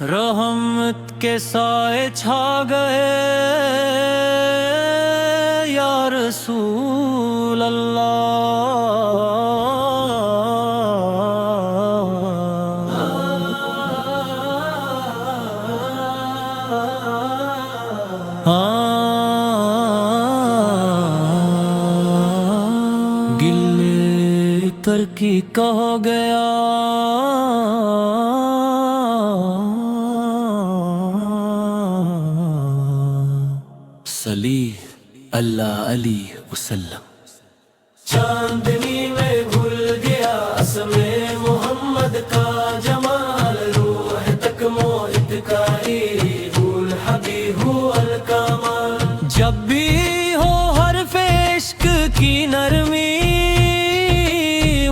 रहमत के साए छा गए या रसूल अल्लाह। गिले तरकी कह गया सली अल्लाह अली वसल्लम। चांदनी में घुल गया असमे मोहम्मद का जमाल, रूह तक मोहित का हुल हबीबु अल कमाल। जब भी हो हर्फ इश्क की नरमी,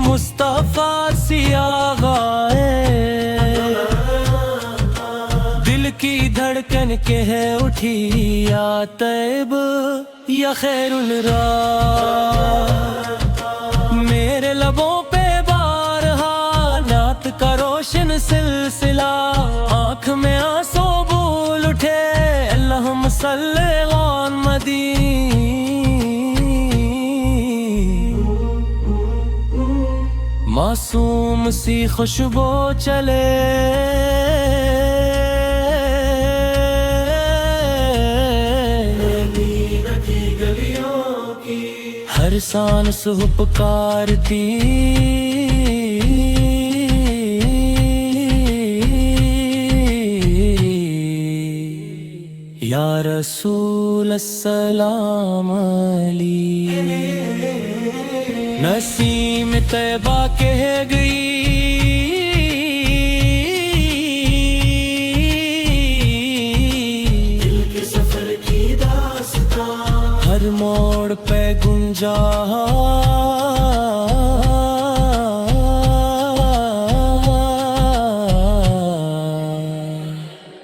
मुस्तफा सिया गाए। दिल की धड़कन के है उठी या तैब या खैरुल राह। मेरे लबों पे बारहा नात का रोशन सिलसिला, आँख में आंसू बोल उठे अल्लाहुम्मा सल्ले अला मदी। मासूम सी खुशबू चले हर सांस हो पुकारती, या रसूल अस्सलाम अली। नसीम तैबा कह गई दिल के सफर की दास्तां, हर मोड़ पे गुंजा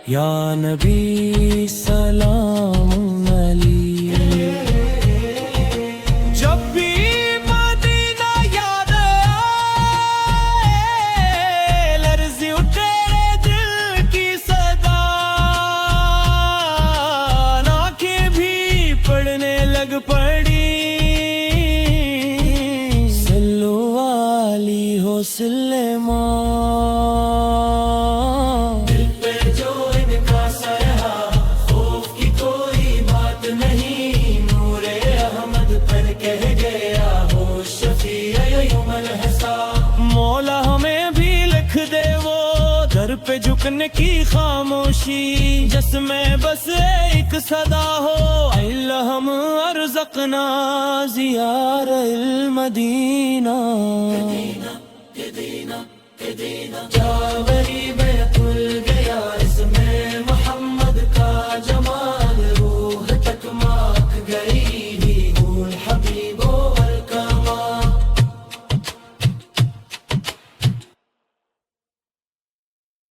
या नबी सलाम अलैहि। जब भी मदीना याद आए, लर्ज़ी उठे दिल की सदा, आँखें भी पड़ने लग पड़ी। सल्लु अली हो सल्लमा, मौला हमें भी लिख दे वो दर पे झुकने की खामोशी, जिसमें बस एक सदा हो अल्लाहुम अरज़क़ना ज़ियार मदीना। जावरी